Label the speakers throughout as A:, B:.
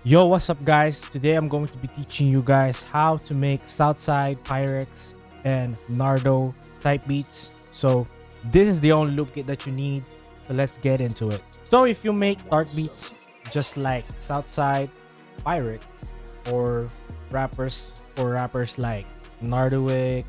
A: Yo, what's up guys? Today I'm going to be teaching you guys how to make SouthSide, Pyrex, and Nardo type beats. So this is the only loop kit that you need. So let's get into it. So if you make art beats just like SouthSide, Pyrex, or rappers like Nardo Wick,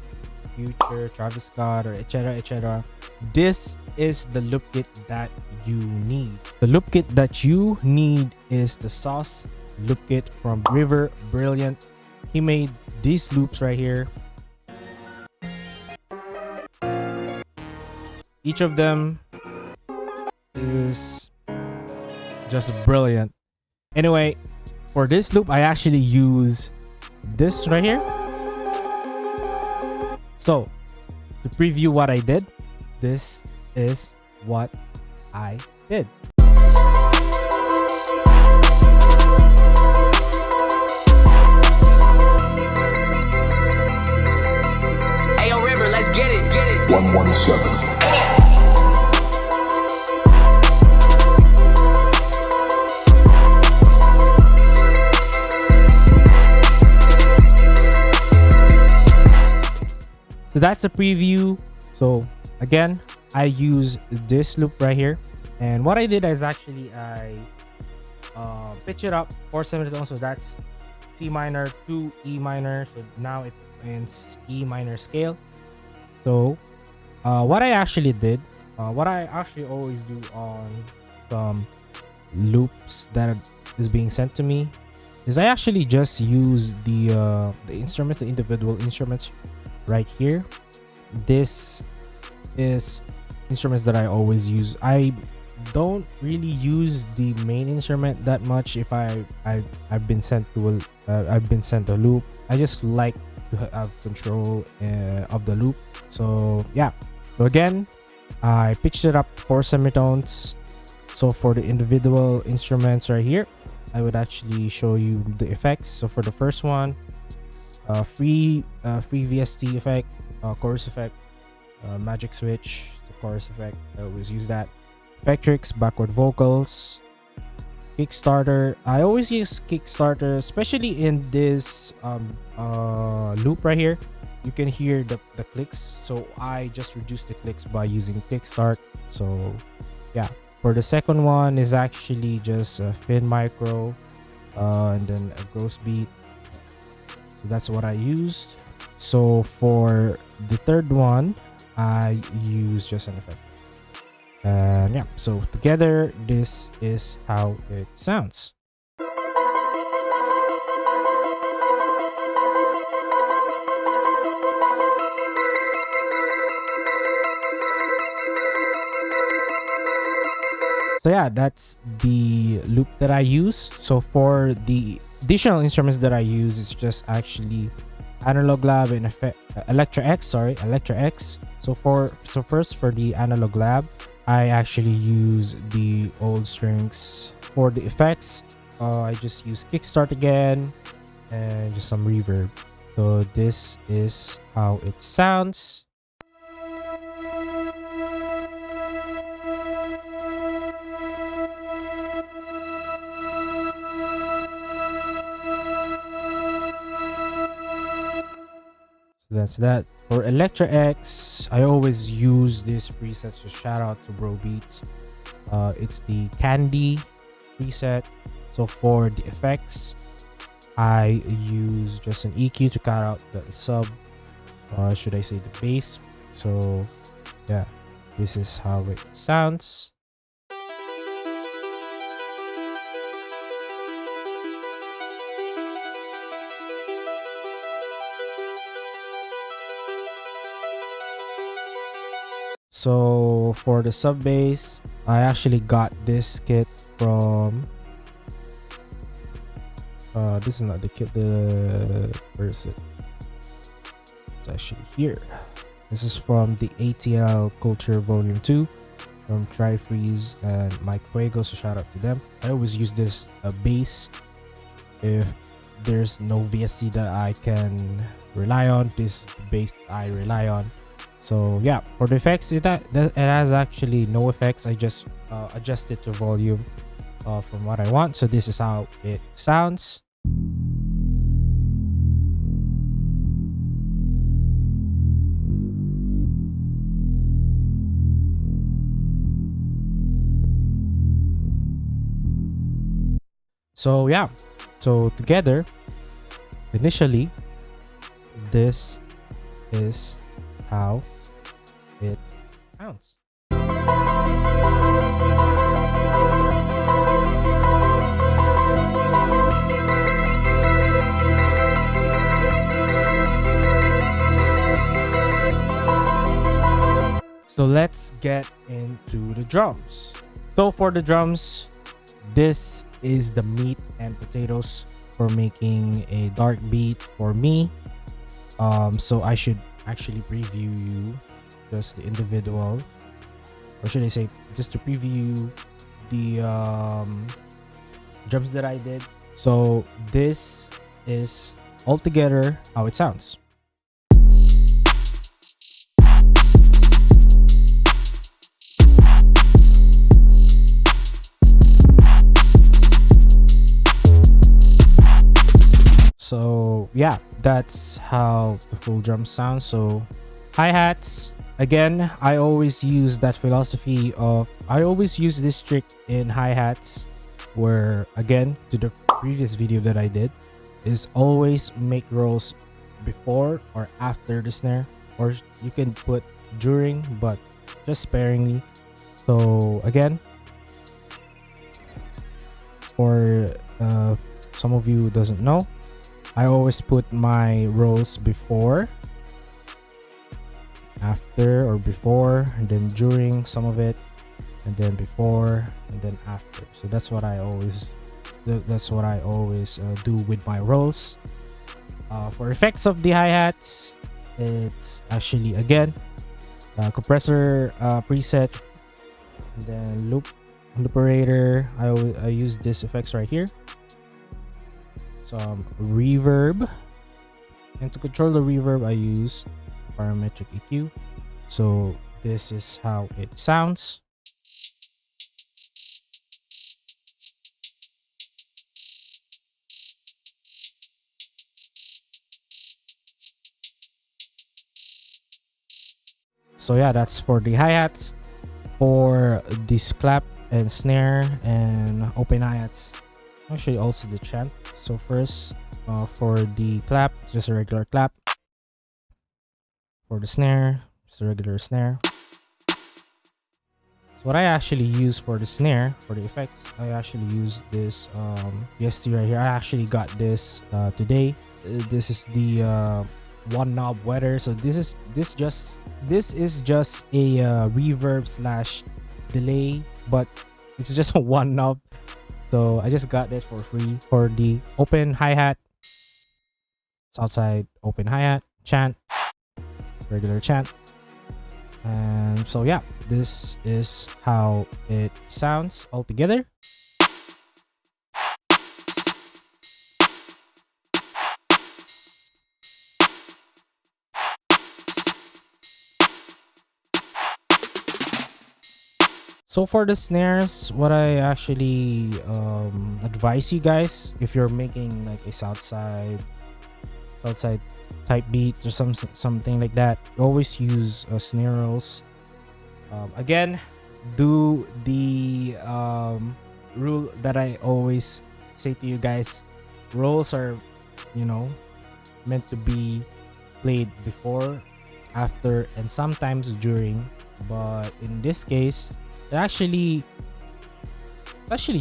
A: Future, Travis Scott, or etc. This is the loop kit that you need. The loop kit that you need is the Sauce loop kit from Riverbrilliant. He made these loops right here. Each of them is just brilliant. Anyway, for this loop, I actually use this right here. So, to preview what I did, this is what I did.
B: Ayo, River, let's get it.
C: 117.
A: So that's a preview. So again, I use this loop right here, and what I did is actually I pitch it up 4 semitones. So that's C minor to E minor. So now it's in E minor scale. So what I actually did, what I actually always do on some loops that is being sent to me, is I actually just use the instruments, the individual instruments right here. This is instruments that I always use. I don't really use the main instrument that much. If I've been sent to a loop, I just like to have control of the loop. So yeah. So again, I pitched it up 4 semitones. So for the individual instruments right here, I would actually show you the effects. So for the first one, free VST effect, chorus effect, magic switch, the chorus effect. I always use that. Vectrix, backward vocals, Kickstarter. I always use Kickstarter, especially in this loop right here. You can hear the clicks, so I just reduce the clicks by using Kickstart. So yeah. For the second one is actually just a Fin Micro, and then a gross beat. So that's what I used. So for the third one, I use just an effect. And yeah, so together, this is how it sounds. So yeah, that's the loop that I use. So for the additional instruments that I use, it's just actually analog lab and Electra X. So first for the analog lab, I actually use the old strings. For the effects, I just use Kickstart again and just some reverb. So this is how it sounds. That's that. For Electra X, I always use this preset, so shout out to Bro Beats. It's the Candy preset. So for the effects, I use just an EQ to cut out the sub, should I say the bass. So yeah, this is how it sounds. So for the sub bass, I actually got this kit from this is not the kit, where is it? It's actually here. This is from the ATL Culture Volume 2 from Tri-Freeze and Mike Fuego, so shout out to them. I always use this bass if there's no VST that I can rely on. This is the bass I rely on. So yeah, for the effects, it has actually no effects. I just adjust it to volume. from what I want. So this is how it sounds. So yeah, so together, initially, this is how it sounds. So let's get into the drums. So for the drums, this is the meat and potatoes for making a dark beat for me. So I should actually preview you just the individual, or should I say just to preview the drums that I did. So this is altogether how it sounds. So yeah, that's how the full drum sounds. So hi-hats, again, I always use that philosophy of, I always use this trick in hi-hats where, again, to the previous video that I did, is always make rolls before or after the snare, or you can put during, but just sparingly. So again, for some of you who doesn't know, I always put my rolls before, after, or before, and then during some of it, and then before, and then after. So that's what I always do with my rolls. For effects of the hi-hats, it's actually, again, compressor preset, and then loop operator. I use this effects right here. Some reverb, and to control the reverb I use parametric EQ. So this is how it sounds. So yeah, that's for the hi-hats. For this clap and snare and open hi-hats, actually also the chant. So first, for the clap, just a regular clap. For the snare, just a regular snare. So what I actually use for the snare, for the effects, I actually use this VST right here. I actually got this today. This is the one knob weather. So this is just a reverb slash delay, but it's just a one knob. So I just got this for free. For the open hi-hat, SouthSide open hi-hat, chant, regular chant. And so yeah, this is how it sounds altogether. So for the snares, what I actually advise you guys, if you're making like a SouthSide type beat or something like that, always use snare rolls. Again, do the rule that I always say to you guys. Rolls are, meant to be played before, after, and sometimes during. But in this case, it's actually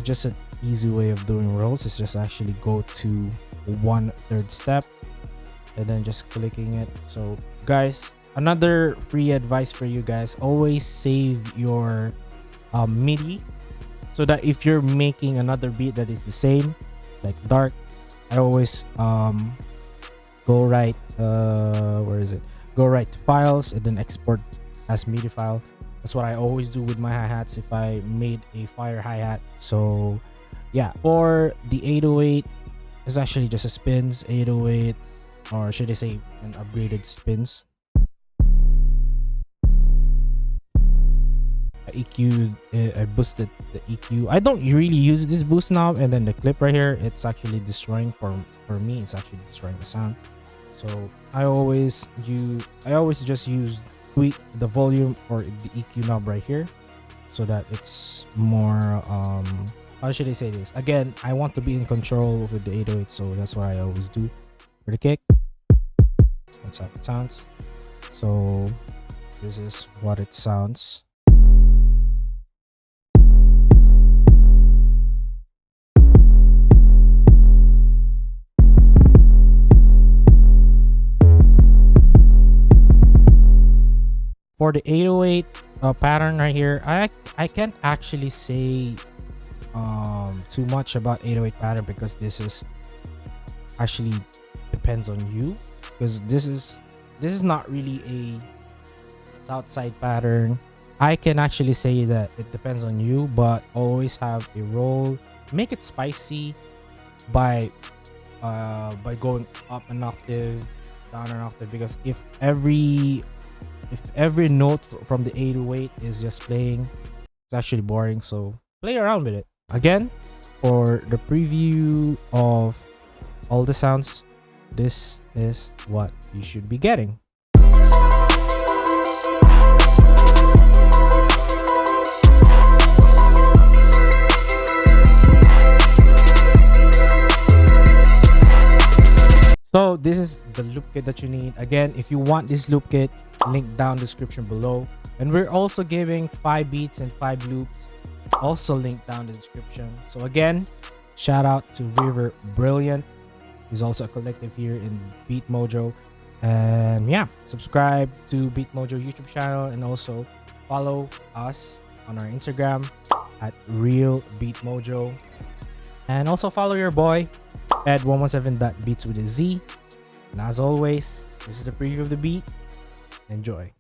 A: just an easy way of doing rolls. It's just actually go to 1/3 step and then just clicking it. So guys, another free advice for you guys, always save your Midi, so that if you're making another beat that is the same, like dark, I always go right go right to files and then export as MIDI file. That's what I always do with my hi-hats if I made a fire hi-hat. So yeah, for the 808, it's actually just a spins 808, or should I say an upgraded spins. I boosted the EQ. I don't really use this boost knob, and then the clip right here, it's actually destroying for me. It's actually destroying the sound. So I always just use tweak the volume or the EQ knob right here, so that it's more how should I say this? Again, I want to be in control with the 808, so that's what I always do for the kick. That's how it sounds. So this is what it sounds. For the 808 pattern right here, I can't actually say too much about 808 pattern, because this is actually depends on you, because this is not really a SouthSide pattern. I can actually say that it depends on you, but always have a roll. Make it spicy by going up an octave, down an octave, because if every note from the 808 is just playing, it's actually boring. So play around with it. Again, for the preview of all the sounds, this is what you should be getting. So this is the loop kit that you need. Again, if you want this loop kit, link down description below. And we're also giving 5 beats and 5 loops, also linked down the description. So again, shout out to Riverbrilliant. He's also a collective here in Beat Mojo. And yeah, subscribe to Beat Mojo YouTube channel, and also follow us on our Instagram at Real Beat Mojo. And also follow your boy at 117.beats with a Z. And as always, this is a preview of the beat. Enjoy.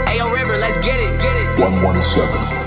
B: Ayo, River, let's get it, get it.
C: 117.